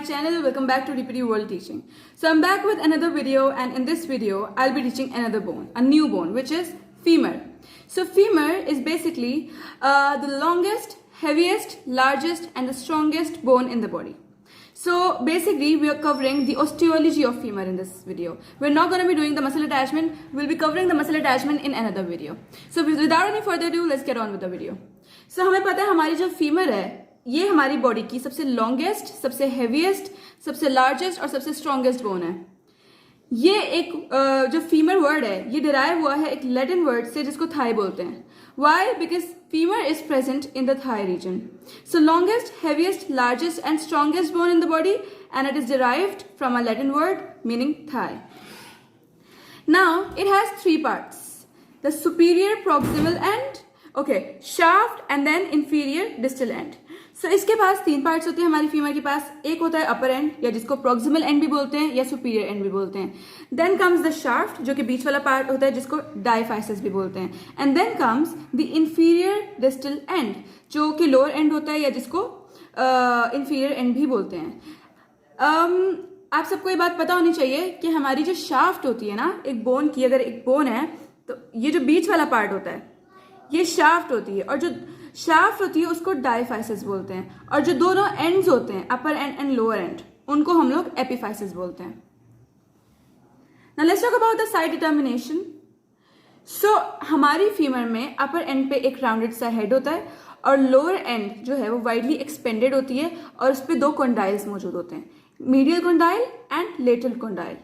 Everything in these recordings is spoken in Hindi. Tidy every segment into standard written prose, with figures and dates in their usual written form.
channel. Welcome back to DPD World Teaching. So I'm back with another video, and in this video I'll be teaching another bone, a new bone, which is femur. So femur is basically the longest, heaviest, largest and the strongest bone in the body. So basically we are covering the osteology of femur in this video. We're not going to be doing the muscle attachment. We'll be covering the muscle attachment in another video. So without any further ado, let's get on with the video. So हमें पता है हमारी जो femur है ये हमारी बॉडी की सबसे लॉन्गेस्ट, सबसे हेवीएस्ट, सबसे लार्जेस्ट और सबसे स्ट्रॉन्गेस्ट बोन है. ये एक जो फीमर वर्ड है ये डिराइव हुआ है एक लैटिन वर्ड से जिसको थाई बोलते हैं. Why? Because femur is present in the thigh region. So longest, heaviest, largest and strongest bone in the body, and it is derived from a Latin word meaning thigh. Now it has three parts: the superior proximal end, shaft, and then inferior distal end. So इसके पास तीन पार्ट्स होते हैं हमारी फीमर के पास. एक होता है अपर एंड या जिसको प्रोक्सिमल एंड भी बोलते हैं या सुपीरियर एंड भी बोलते हैं. देन कम्स द शाफ्ट जो कि बीच वाला पार्ट होता है जिसको डायफाइसिस भी बोलते हैं. And then comes the inferior distal end जो कि लोअर एंड होता है या जिसको इंफीरियर एंड भी बोलते हैं. आप सबको ये बात पता होनी चाहिए कि हमारी जो शाफ्ट होती है ना एक बोन की, अगर एक बोन है तो ये जो बीच वाला पार्ट होता है ये शाफ्ट होती है, और जो शाफ्ट होती है उसको डायफाइसिस बोलते हैं, और जो दोनों एंड्स होते हैं upper end and lower end उनको हम लोग एपिफाइसिस बोलते हैं. Now let's talk about the side determination. So हमारी फीमर में अपर एंड पे एक राउंडेड सा हेड होता है और लोअर एंड जो है वो वाइडली एक्सपेंडेड होती है और उस पर दो कॉन्डाइल्स मौजूद होते हैं, medial condyle and lateral condyle.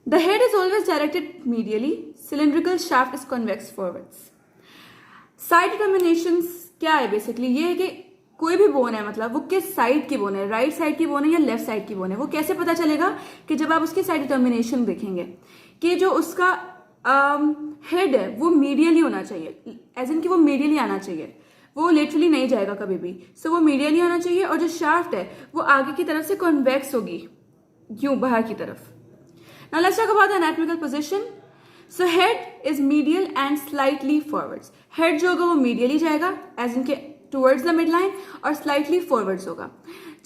The head is always directed medially, cylindrical shaft is convex forwards. Side determinations क्या है बेसिकली? ये है कि कोई भी बोन है मतलब वो किस साइड की बोन है, राइट साइड की बोन है या लेफ्ट साइड की बोन है, वो कैसे पता चलेगा? कि जब आप उसकी साइड डिटर्मिनेशन देखेंगे कि जो उसका हेड है वो मीडियली होना चाहिए, एज इन कि वो मीडियली आना चाहिए, वो लेटरली नहीं जाएगा कभी भी. सो वो मीडियली होना चाहिए, और जो शाफ्ट है वो आगे की तरफ से कॉन्वेक्स होगी, यूं बाहर की तरफ. Now let's talk about the anatomical position. So head is medial and slightly forwards. Head जो होगा वो मीडियली जाएगा एज इनके टुवर्ड्स द मिड लाइन और स्लाइटली फॉरवर्ड्स होगा,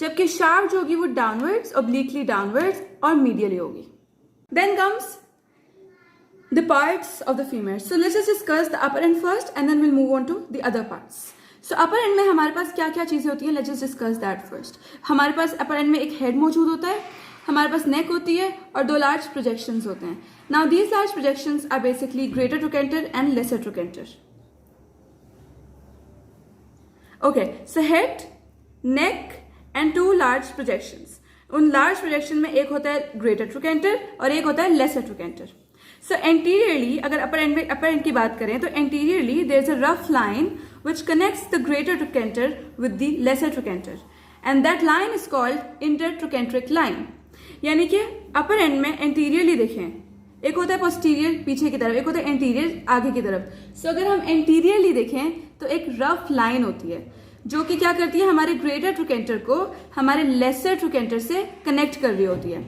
जबकि शाफ्ट जो होगी वो डाउनवर्ड्स, ऑब्लिकली डाउनवर्ड्स और मीडियली होगी. Then comes the parts of the femur. So let's just discuss the upper end first and then will move on to the other parts. So upper and में हमारे पास क्या क्या चीजें होती हैं, let's just discuss that first. हमारे पास अपर एंड में एक हेड मौजूद होता है, हमारे पास नेक होती है और दो लार्ज प्रोजेक्शंस होते हैं. Now these large projections are basically greater trochanter and lesser trochanter. Okay, so head, neck and two large projections. उन large projection में एक होता है greater trochanter और एक होता है lesser trochanter. So anteriorly अगर upper end की बात करें तो anteriorly there is a rough line which connects the greater trochanter with the lesser trochanter, and that line is called intertrochanteric line. यानी कि upper end में anteriorly देखें, एक होता है posterior पीछे की तरफ, एक होता है anterior आगे की तरफ. So अगर हम anteriorly देखें तो एक रफ लाइन होती है जो कि क्या करती है, हमारे ग्रेटर ट्रोकेंटर को हमारे लेसर ट्रोकेंटर से कनेक्ट कर रही होती है,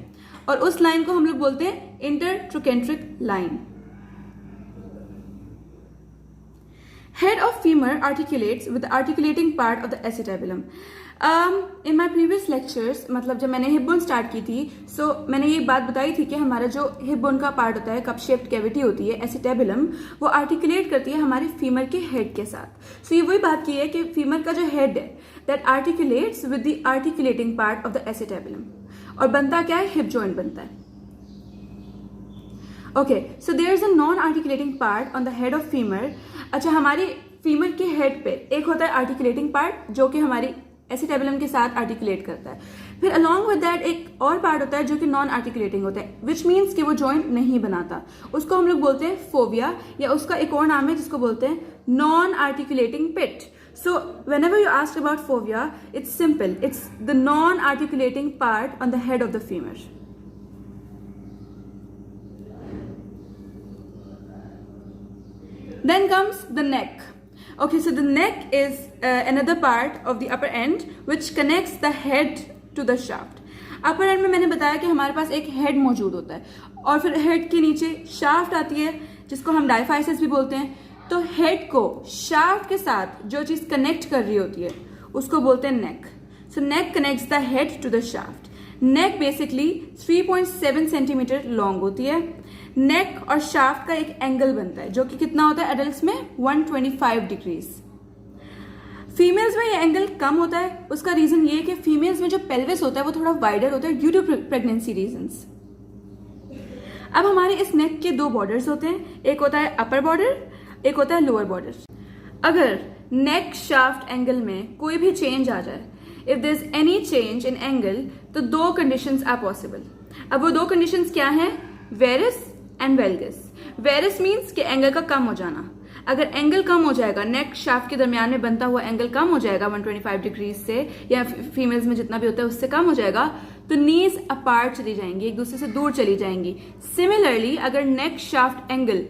और उस लाइन को हम लोग बोलते हैं intertrochanteric line. Head of femur articulates with the articulating part of the acetabulum. In my previous lectures, मतलब जब मैंने हिप बोन स्टार्ट की थी, सो मैंने ये बात बताई थी कि हमारा जो हिप बोन का पार्ट होता है, कप शेप्ड कैविटी होती है एसिटेबुलम, वो आर्टिकुलेट करती है हमारे फीमर के हेड के साथ. सो ये वही बात की है कि फीमर का जो हेड है that articulates with the articulating part of the acetabulum, और बनता क्या है, हिप जॉइंट बनता है. Okay, so there is a non articulating part on the head of femur. अच्छा, हमारी फीमर के हेड पे एक होता है आर्टिकुलेटिंग पार्ट जो कि हमारी एसिटेबुलम के साथ आर्टिकुलेट करता है. फिर अलॉन्ग विद दैट एक और पार्ट होता है जो कि नॉन आर्टिकुलेटिंग होता है, विच मीन्स कि वो जॉइंट नहीं बनाता. उसको हम लोग बोलते हैं फोविया, या उसका एक और नाम है जिसको बोलते हैं non articulating pit. So whenever you ask about fovea, it's simple, it's the non articulating part on the head of the femur. Then comes the neck. Okay, so the neck is another part of the upper end which connects the head to the shaft. Upper and में मैंने बताया कि हमारे पास एक हेड मौजूद होता है और फिर हेड के नीचे शाफ्ट आती है जिसको हम डायफाइसिस भी बोलते हैं. तो हेड को शाफ्ट के साथ जो चीज कनेक्ट कर रही होती है उसको बोलते हैं नेक. So neck connects the head to the shaft. Neck basically 3.7 centimetre long होती है. नेक और शाफ्ट का एक एंगल बनता है जो कि कितना होता है एडल्ट्स में 125 डिग्रीज. फीमेल्स में ये एंगल कम होता है. उसका रीजन ये है कि फीमेल्स में जो पेल्विस होता है वो थोड़ा वाइडर होता है ड्यू टू प्रेगनेंसी रीजंस. अब हमारे इस नेक के दो बॉर्डर्स होते हैं. एक होता है अपर बॉर्डर, एक होता है लोअर बॉर्डर. अगर नेक शाफ्ट एंगल में कोई भी चेंज आ जाए, if there is any change in angle, तो दो कंडीशंस आर पॉसिबल. अब वो दो कंडीशंस क्या हैं? Varus and valgus. Varus means कि एंगल का कम हो जाना. अगर एंगल कम हो जाएगा, नेक शाफ्ट के दरमियान में बनता हुआ एंगल कम हो जाएगा 125 डिग्रीज से, या फीमेल्स में जितना भी होता है उससे कम हो जाएगा, तो नीज अपार्ट चली जाएंगी, एक दूसरे से दूर चली जाएंगी. सिमिलरली अगर नेक शाफ्ट एंगल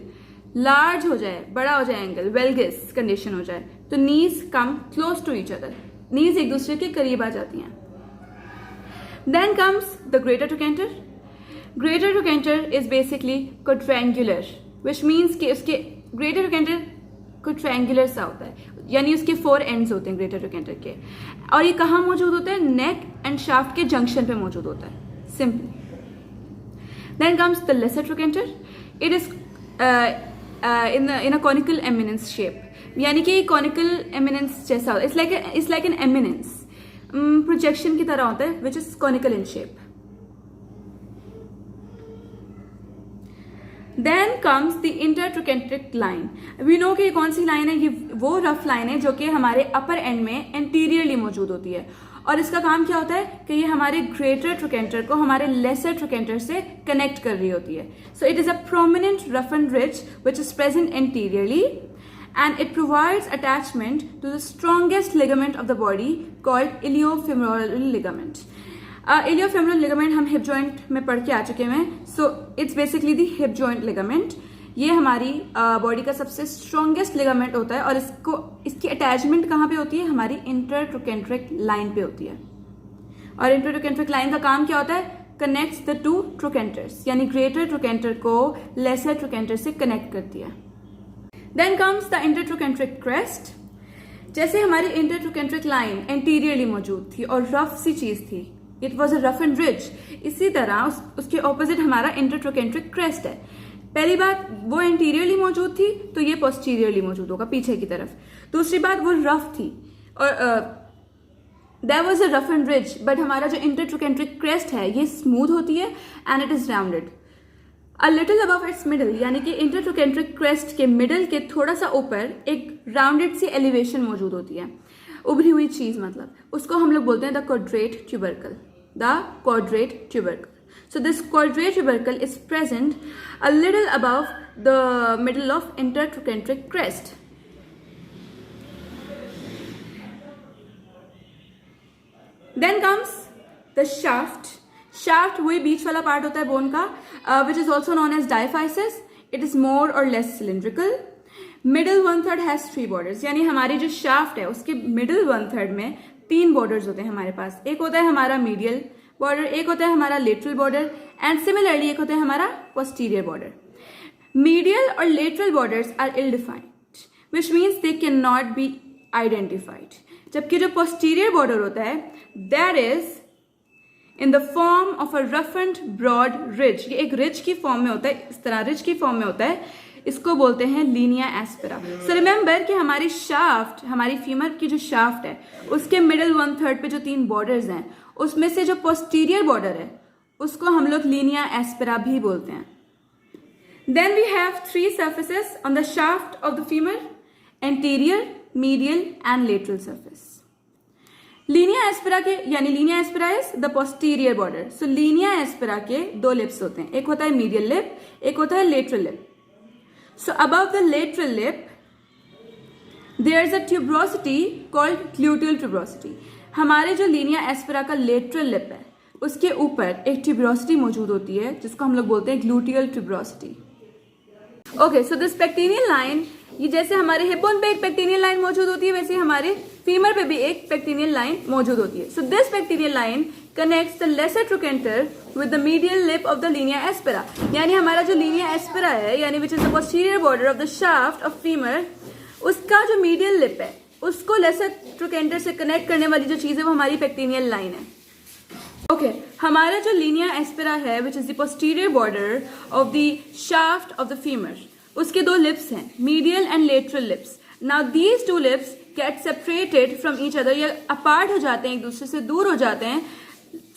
लार्ज हो जाए, बड़ा हो जाए एंगल, वेल्गस कंडीशन हो जाए, तो knees come close to each other. Knees एक दूसरे के करीब आ जाती हैं. Then comes the greater trochanter. Greater trochanter is basically quadrangular, which means कि उसके ग्रेटर ट्रोकेंटर क्वाड्रेंगुलर सा होता है, यानी उसके 4 एंड्स होते हैं ग्रेटर ट्रोकेंटर के. और ये कहाँ मौजूद होता है? नेक एंड शाफ्ट के जंक्शन पे मौजूद होता है, simply. Then comes the lesser trochanter. It is in a conical eminence shape, यानी कि कॉनिकल एमिनेंस जैसा होता है. It's like an eminence, projection की तरह होता है, which is conical in shape. Then comes the intertrochanteric line. We know कि ये कौन सी लाइन है? ये वो रफ लाइन है जो कि हमारे अपर एंड में एंटीरियरली मौजूद होती है. और इसका काम क्या होता है कि ये हमारे ग्रेटर ट्रोकेंटर को हमारे लेसर ट्रोकेंटर से कनेक्ट कर रही होती है. So it is a prominent roughen ridge which is present anteriorly, and it provides attachment to the strongest ligament of the body called iliofemoral ligament. Iliofemoral ligament हम hip joint में पढ़ के आ चुके हैं. So it's basically the hip joint ligament. ये हमारी बॉडी का सबसे स्ट्रॉन्गेस्ट लिगामेंट होता है और इसकी अटैचमेंट कहाँ पे होती है? हमारी इंटरट्रोकेंट्रिक लाइन पे होती है. और इंटरट्रोकेंट्रिक लाइन का काम क्या होता है? कनेक्ट्स द टू ट्रोकेंटर्स, यानी ग्रेटर ट्रोकेंटर को लेसर ट्रोकेंटर से कनेक्ट करती है. Then comes the intertrochanteric crest. जैसे हमारी इंटरट्रोकेंट्रिक लाइन एंटीरियरली मौजूद थी और रफ सी चीज थी, it was a rough and ridge, इसी तरह उसके ऑपोजिट हमारा इंटरट्रोकेंट्रिक क्रेस्ट है. पहली बात, वो एंटीरियरली मौजूद थी तो ये पोस्टीरियरली मौजूद होगा, पीछे की तरफ. दूसरी बात, वो रफ थी और there was a rough and ridge, but हमारा जो इंटरट्रोकेंट्रिक क्रेस्ट है ये स्मूथ होती है and it is rounded. A little above its middle, यानी कि इंटरट्रोकेंट्रिक क्रेस्ट के मिडल के थोड़ा सा ऊपर एक राउंडेड सी एलिवेशन मौजूद होती है, उभरी हुई चीज, मतलब उसको हम लोग बोलते हैं the quadrate tubercle. The quadrate tubercle. So this quadrate tubercle is present a little above the middle of intertrochanteric crest. Then comes the shaft. Shaft वही बीच वाला पार्ट होता है बोन का, which is also known as diaphysis. It is more or less cylindrical. Middle 1/3 has 3 borders. यानी हमारी जो shaft है उसके middle 1/3 में 3 borders होते हैं हमारे पास. एक होता है हमारा medial बॉर्डर, एक होता है हमारा लेटरल बॉर्डर, एंड सिमिलरली एक होता है हमारा पोस्टीरियर बॉर्डर. मीडियल और lateral borders are ill defined, which means they can not be identified. जबकि जो पोस्टीरियर बॉर्डर होता है that is in the form of a rough and broad ridge. ये एक रिज की फॉर्म में होता है, इस तरह रिज की फॉर्म में होता है. इसको बोलते हैं लीनिया एस्पेरा. सो रिमेंबर कि हमारी शाफ्ट, हमारी फीमर की जो शाफ्ट है उसके मिडिल 1/3 पे जो 3 बॉर्डर्स हैं, उसमें से जो पोस्टीरियर बॉर्डर है उसको हम लोग लीनिया एस्पेरा भी बोलते हैं. Then we have 3 surfaces on the shaft of the femur: anterior, medial and lateral surface. Linea aspera के, यानी linea aspera is the posterior border. So linea aspera के 2 लिप्स होते हैं, एक होता है मीडियल लिप, एक होता है lateral lip. So above the lateral lip, there is a tuberosity called gluteal tuberosity. हमारे जो लीनिया एस्पेरा का लेटरल लिप है उसके ऊपर एक ट्यूबरोसिटी मौजूद होती है जिसको हम लोग बोलते हैं gluteal tuberosity. Okay, so this pectineal line, ये जैसे हमारे हिप बोन पे एक पेक्टिनियल लाइन मौजूद होती है वैसे हमारे फीमर पे भी एक पेक्टिनियल लाइन मौजूद होती है. So this pectineal line connects the lesser trochanter with the medial lip of the linea aspera. यानी हमारा जो linea aspera है, यानी which is the posterior border of the shaft of femur, उसका जो medial lip है उसको लेसर ट्रोकेंटर से कनेक्ट करने वाली जो चीज है वो हमारी पेक्टिनियल लाइन है. ओके हमारा जो लीनिया एस्पेरा है which is the posterior border of the shaft of the femur, उसके दो लिप्स हैं, medial and lateral lips. Now these two lips get separated from each other, या अपार्ट हो जाते हैं, एक दूसरे से दूर हो जाते हैं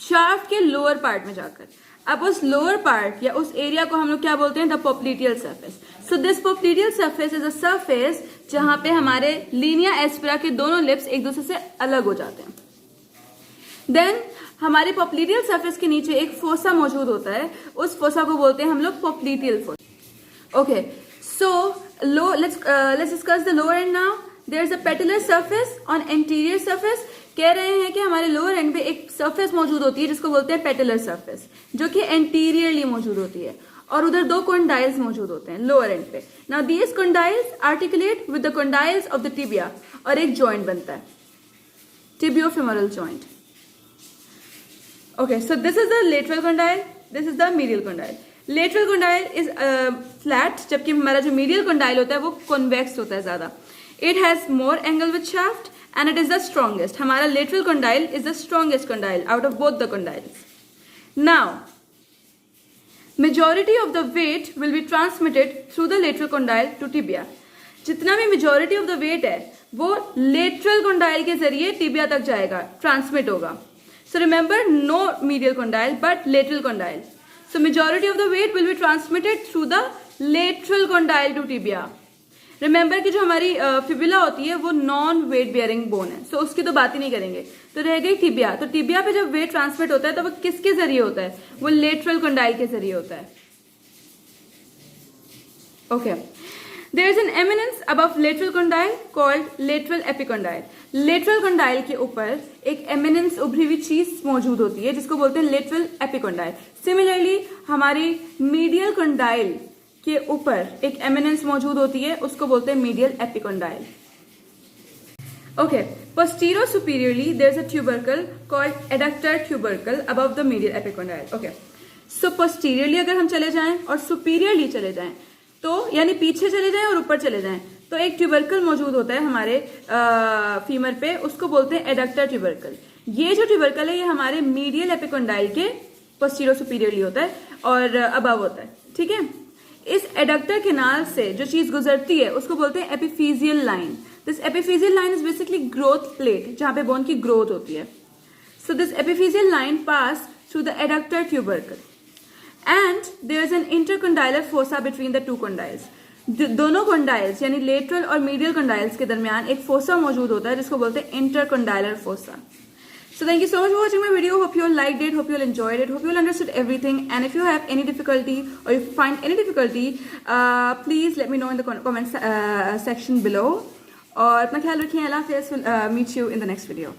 शाफ्ट के लोअर पार्ट में जाकर. अब उस लोअर पार्ट या उस एरिया को हम लोग क्या बोलते हैं, the पोप्लीटियल surface. So this पोप्लीटियल surface is a surface जहां पे हमारे लीनिया एस्पेरा के दोनों लिप्स एक दूसरे से अलग हो जाते हैं. देन हमारे पोप्लीटियल सर्फेस के नीचे एक फोसा मौजूद होता है, उस फोसा को बोलते हैं हम लोग पोप्लीटियल fossa. Okay so let's discuss the lower end now. There is a patellar surface on anterior surface. कह रहे हैं कि हमारे लोअर एंड पे एक सरफेस मौजूद होती है जिसको बोलते हैं पेटेलर सरफेस, जो कि एंटीरियरली मौजूद होती है, और उधर दो कॉन्डाइल्स मौजूद होते हैं लोअर एंड पे. Now these condyles articulate with the condyles of the tibia, और एक जॉइंट बनता है, tibiofemoral joint. Okay so this is the lateral condyle, this is the medial condyle. Lateral condyle is flat, जबकि हमारा जो मीडियल कॉन्डाइल होता है वो कॉन्वेक्स होता है ज्यादा. It has more angle with shaft and it is the strongest. हमारा lateral condyle is the strongest condyle out of both the condyles. Now, majority of the weight will be transmitted through the lateral condyle to tibia. जितना भी majority of the weight है वो lateral condyle के जरिए tibia तक जाएगा, transmit होगा. So remember, no medial condyle but lateral condyle. So majority of the weight will be transmitted through the lateral condyle to tibia. Remember कि जो हमारी फिबुला होती है वो नॉन वेट बियरिंग बोन है, सो उसकी तो बात ही नहीं करेंगे. तो रह गई टिबिया. तो टिबिया पे जब वेट ट्रांसमिट होता है तो वो किसके जरिए होता है, वो लेटरल कंडाइल के जरिए होता है. Okay there is an eminence above lateral condyle called lateral epicondyle. Lateral condyle के ऊपर एक एमिनेंस उभरी हुई चीज मौजूद होती है जिसको बोलते हैं लेटरल एपिकंडाइल. सिमिलरली हमारी मीडियल कंडाइल के ऊपर एक एमिनेंस मौजूद होती है, उसको बोलते हैं medial epicondyle. Okay posterosuperiorly there is a tubercle called adductor tubercle above the medial epicondyle. Okay so posteriorly अगर हम चले जाएं और सुपीरियरली चले जाएं, तो यानी पीछे चले जाएं और ऊपर चले जाएं, तो एक ट्यूबरकल मौजूद होता है हमारे फीमर पे, उसको बोलते हैं एडक्टर ट्यूबरकल. ये जो ट्यूबरकल है ये हमारे मीडियल एपिकंडाइल के पोस्टीरो सुपीरियरली होता है और अबव होता है. ठीक है, इस एडक्टर केनाल से जो चीज गुजरती है उसको बोलते हैं epiphyseal line. This epiphyseal line is basically growth plate जहां पे बोन की ग्रोथ होती है. So this epiphyseal line pass through the adductor tubercle and there is an intercondylar fossa between the two condyles. दोनों कंडाइल्स यानी लेटरल और मीडियल कंडाइल्स के दरमियान एक फोसा मौजूद होता है जिसको बोलते हैं इंटरकंडाइलर fossa. So thank you so much for watching my video. Hope you all liked it. Hope you all enjoyed it. Hope you all understood everything. And if you have any difficulty or if you find any difficulty, please let me know in the comment section below. और अपना ख्याल रखिए. अल्लाह हाफ़िज़. Meet you in the next video.